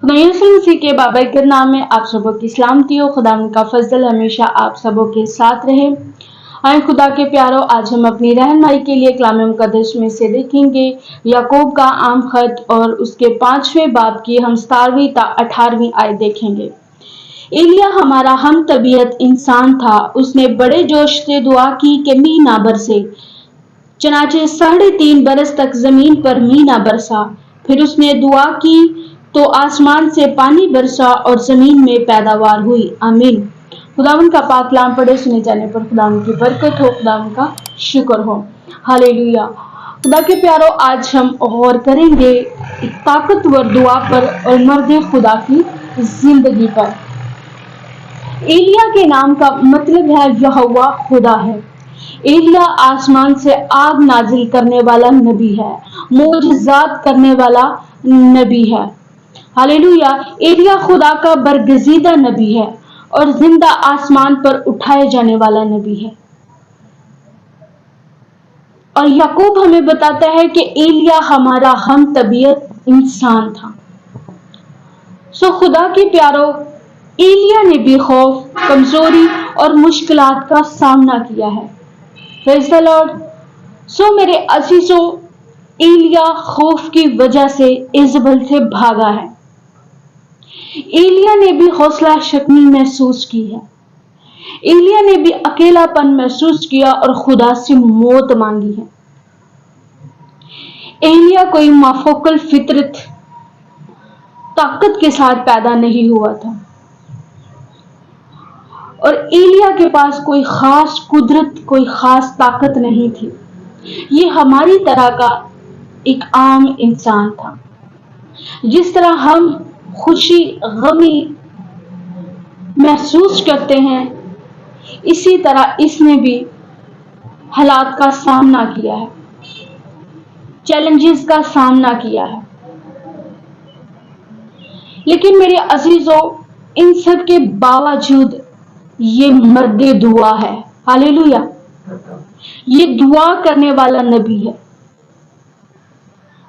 खुदा के बाबरकत नाम में आप सबों की सलामती हो। खुदा का फजल हमेशा आप सबों के साथ रहे। आए खुदा के प्यारों, आज हम अपनी रहनुमाई के लिए कलाम मुकद्दस में से देखेंगे याकूब का आम खत और उसके 5वें बाब की हम 17वीं ता 18वीं आयत देखेंगे। एलिया हमारा हम तबीयत इंसान था। उसने बड़े जोश से दुआ की कि मींह ना बरसे। चनाचे 3.5 बरस तक जमीन पर मींह ना बरसा। फिर उसने दुआ की तो आसमान से पानी बरसा और जमीन में पैदावार हुई। आमीन। खुदावन का पाक कलाम पढ़े सुने जाने पर खुदावन की बरकत हो, खुदावन का शुक्र हो। हालेलुया। खुदा के प्यारों, आज हम गौर करेंगे एक ताकतवर दुआ पर और मर्द खुदा की जिंदगी पर। एलिया के नाम का मतलब है यहोवा खुदा है। एलिया आसमान से आग नाजिल करने वाला नबी है, मोजज़ात करने वाला नबी है। हालेलुया। एलिया खुदा का बरगजीदा नबी है और जिंदा आसमान पर उठाए जाने वाला नबी है। और याकूब हमें बताता है कि एलिया हमारा हम तबीयत इंसान था। सो खुदा के प्यारों, एलिया ने भी खौफ, कमजोरी और मुश्किलात का सामना किया है। Praise the lord. सो मेरे अजीजों, एलिया खौफ की वजह से इज़बल से भागा है। एलिया ने भी हौसला शक्नी महसूस की है। एलिया ने भी अकेलापन महसूस किया और खुदा से मौत मांगी है। एलिया कोई माफोकल फितरत ताकत के साथ पैदा नहीं हुआ था और एलिया के पास कोई खास कुदरत, कोई खास ताकत नहीं थी। ये हमारी तरह का एक आम इंसान था। जिस तरह हम खुशी, गमी महसूस करते हैं, इसी तरह इसने भी हालात का सामना किया है, चैलेंजेस का सामना किया है। लेकिन मेरे अजीजों, इन सब के बावजूद ये मर्द दुआ है। हालेलुया। ये दुआ करने वाला नबी है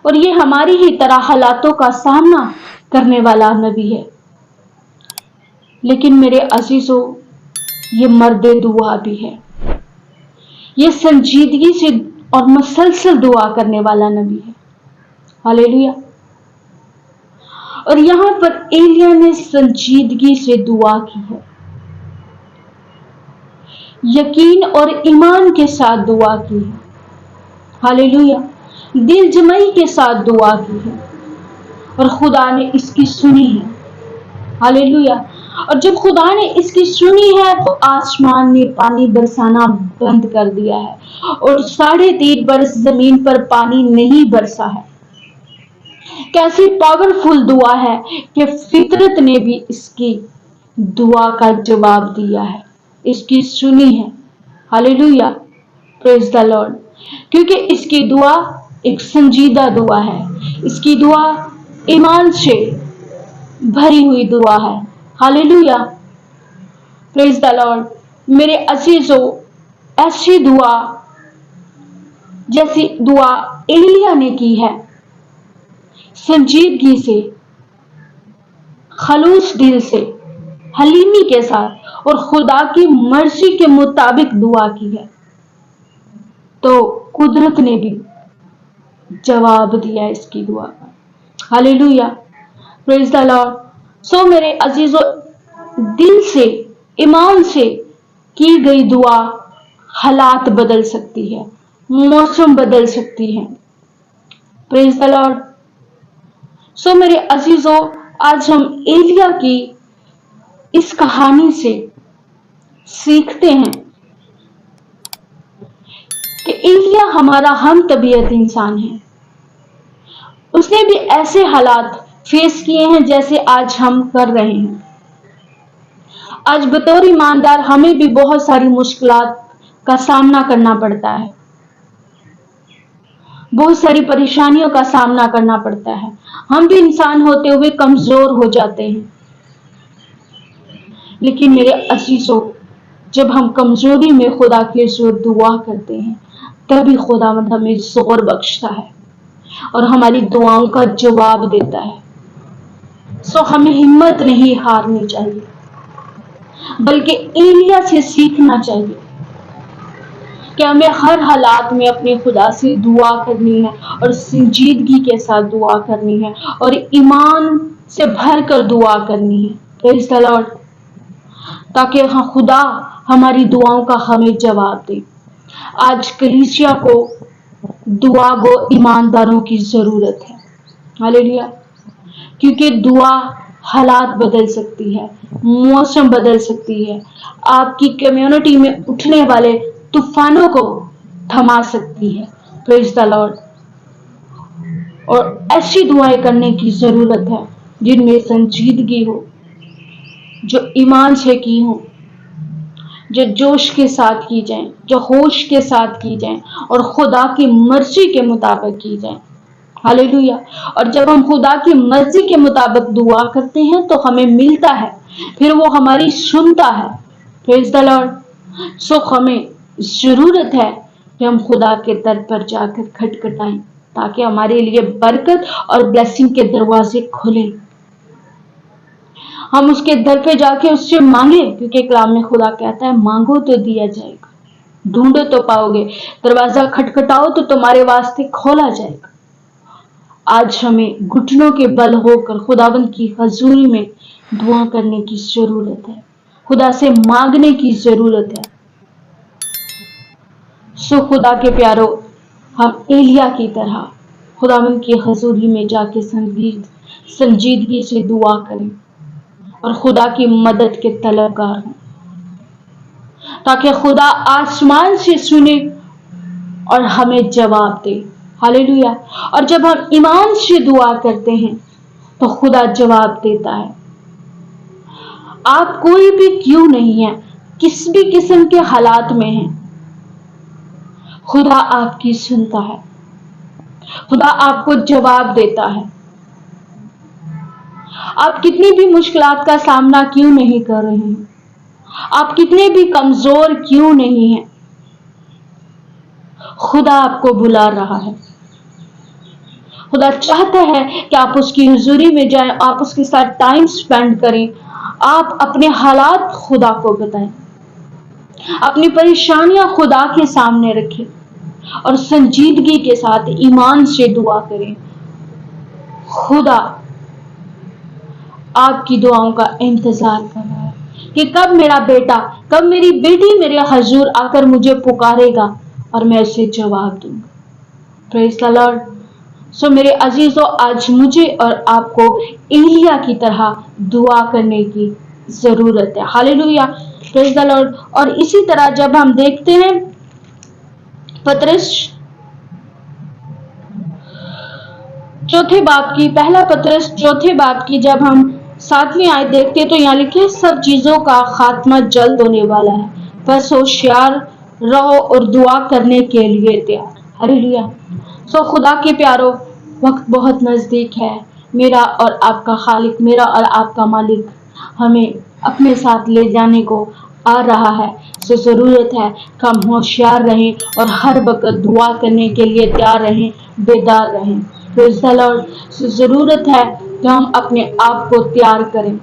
और ये हमारी ही तरह हालातों का सामना करने वाला नबी है। लेकिन मेरे अजीजों, ये मर्द दुआ भी है। ये संजीदगी से और मुसलसल दुआ करने वाला नबी है। हालेलुया। और यहां पर एलिया ने संजीदगी से दुआ की है, यकीन और ईमान के साथ दुआ की है। हालेलुया। दिल जमाई के साथ दुआ की है और खुदा ने इसकी सुनी है। हालेलुया। और जब खुदा ने इसकी सुनी है तो आसमान ने पानी बरसाना बंद कर दिया है और 3.5 बरस जमीन पर पानी नहीं बरसा है। कैसी पावरफुल दुआ है कि फितरत ने भी इसकी दुआ का जवाब दिया है, इसकी सुनी है। हालेलुया। Praise the Lord. क्योंकि इसकी दुआ एक संजीदा दुआ है, इसकी दुआ ईमान से भरी हुई दुआ है। हालेलुया। Praise the Lord. मेरे अजीजों, ऐसी दुआ जैसी दुआ एलिया ने की है, संजीदगी से, खलूस दिल से, हलीमी के साथ और खुदा की मर्जी के मुताबिक दुआ की है, तो कुदरत ने भी जवाब दिया इसकी दुआ का। हालेलुया। Praise the lord. सो मेरे अजीजों, दिल से, ईमान से की गई दुआ हालात बदल सकती है, मौसम बदल सकती है। Praise the lord. सो मेरे अजीजों, आज हम एलिया की इस कहानी से सीखते हैं कि एलिया हमारा हम तबीयत इंसान है। उसने भी ऐसे हालात फेस किए हैं जैसे आज हम कर रहे हैं। आज बतौर ईमानदार हमें भी बहुत सारी मुश्किलात का सामना करना पड़ता है, बहुत सारी परेशानियों का सामना करना पड़ता है। हम भी इंसान होते हुए कमजोर हो जाते हैं। लेकिन मेरे अजीजों, जब हम कमजोरी में खुदा के जोर दुआ करते हैं, तभी खुदा हमें जोर बख्शता है और हमारी दुआओं का जवाब देता है। सो हमें हिम्मत नहीं हारनी चाहिए, बल्कि एलिया से सीखना चाहिए कि हमें हर हालात में अपने खुदा से दुआ करनी है और संजीदगी के साथ दुआ करनी है और ईमान से भर कर दुआ करनी है। Praise the Lord. ताकि खुदा हमारी दुआओं का हमें जवाब दे। आज कलीसिया को दुआ गो ईमानदारों की जरूरत है। हालेलुया। क्योंकि दुआ हालात बदल सकती है, मौसम बदल सकती है, आपकी कम्युनिटी में उठने वाले तूफानों को थमा सकती है। Praise the Lord. और ऐसी दुआएं करने की जरूरत है जिनमें संजीदगी हो, जो ईमान से की हो, जो जोश के साथ की जाए, जो होश के साथ की जाए और खुदा की मर्जी के मुताबिक की जाए। हालेलुया। और जब हम खुदा की मर्जी के मुताबिक दुआ करते हैं तो हमें मिलता है, फिर वो हमारी सुनता है। Praise the lord. सो हमें जरूरत है कि हम खुदा के दर पर जाकर खटखटाएं ताकि हमारे लिए बरकत और ब्लेसिंग के दरवाजे खुले। हम उसके दर पे जाके उससे मांगे, क्योंकि कलाम में खुदा कहता है मांगो तो दिया जाएगा, ढूंढो तो पाओगे, दरवाजा खटखटाओ तो तुम्हारे वास्ते खोला जाएगा। आज हमें घुटनों के बल होकर खुदावंद की हजूरी में दुआ करने की जरूरत है, खुदा से मांगने की जरूरत है। सो खुदा के प्यारो, हम एलिया की तरह खुदावंद की हजूरी में जाके संजीदगी से दुआ करें और खुदा की मदद के तलबगार हों, ताकि खुदा आसमान से सुने और हमें जवाब दे। हालेलुया। और जब हम ईमान से दुआ करते हैं तो खुदा जवाब देता है। आप कोई भी क्यों नहीं है, किस भी किस्म के हालात में हैं, खुदा आपकी सुनता है, खुदा आपको जवाब देता है। आप कितनी भी मुश्किलात का सामना क्यों नहीं कर रहे हैं, आप कितने भी कमजोर क्यों नहीं हैं, खुदा आपको बुला रहा है। खुदा चाहता है कि आप उसकी हुजूरी में जाएं, आप उसके साथ टाइम स्पेंड करें, आप अपने हालात खुदा को बताएं, अपनी परेशानियां खुदा के सामने रखें और संजीदगी के साथ ईमान से दुआ करें। खुदा आपकी दुआओं का इंतजार कर रहा है कि कब मेरा बेटा, कब मेरी बेटी मेरे हजूर आकर मुझे पुकारेगा और मैं उसे जवाब दूंगा। Praise the lord. सो मेरे अजीजों, आज मुझे और आपको एलिया की तरह दुआ करने की जरूरत है। हालेलुया। Praise the Lord. और इसी तरह जब हम देखते हैं पतरस चौथे बाब की, पहला पतरस चौथे बाब की जब हम 7वीं आयत देखते हैं तो यहाँ लिखे सब चीजों का खात्मा जल्द होने वाला है, बस होशियार रहो और दुआ करने के लिए तैयार। हालेलुया। सो खुदा के प्यारो, वक्त बहुत नजदीक है। मेरा और आपका खालिक, मेरा और आपका मालिक हमें अपने साथ ले जाने को आ रहा है। सो जरूरत है कि हम होशियार रहें और हर वक्त दुआ करने के लिए तैयार रहें, बेदार रहें। Praise the lord. सो जरूरत है कि हम अपने आप को तैयार करें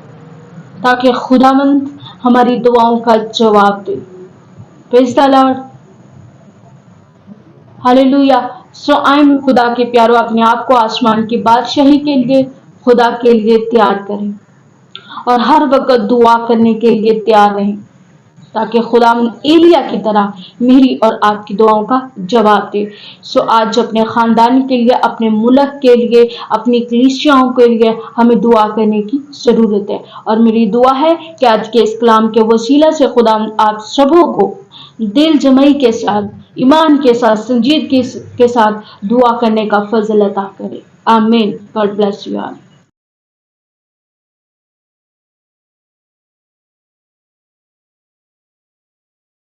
ताकि खुदावंद हमारी दुआओं का जवाब दे। Praise the lord. हालेलुया। सो आए खुदा के प्यारो, अपने आप को आसमान की बादशाही के लिए, खुदा के लिए तैयार करें और हर वक्त दुआ करने के लिए तैयार रहें ताकि खुदा एलिया की तरह मेरी और आपकी दुआओं का जवाब दे। सो आज अपने खानदान के लिए, अपने मुल्क के लिए, अपनी कलीसियाओं के लिए हमें दुआ करने की जरूरत है। और मेरी दुआ है कि आज के इस कलाम के वसीला से खुदा आप सबों को दिल जमई के साथ, ईमान के साथ, संजीदगी के साथ दुआ करने का फजल अता करे। आमीन। God bless you all.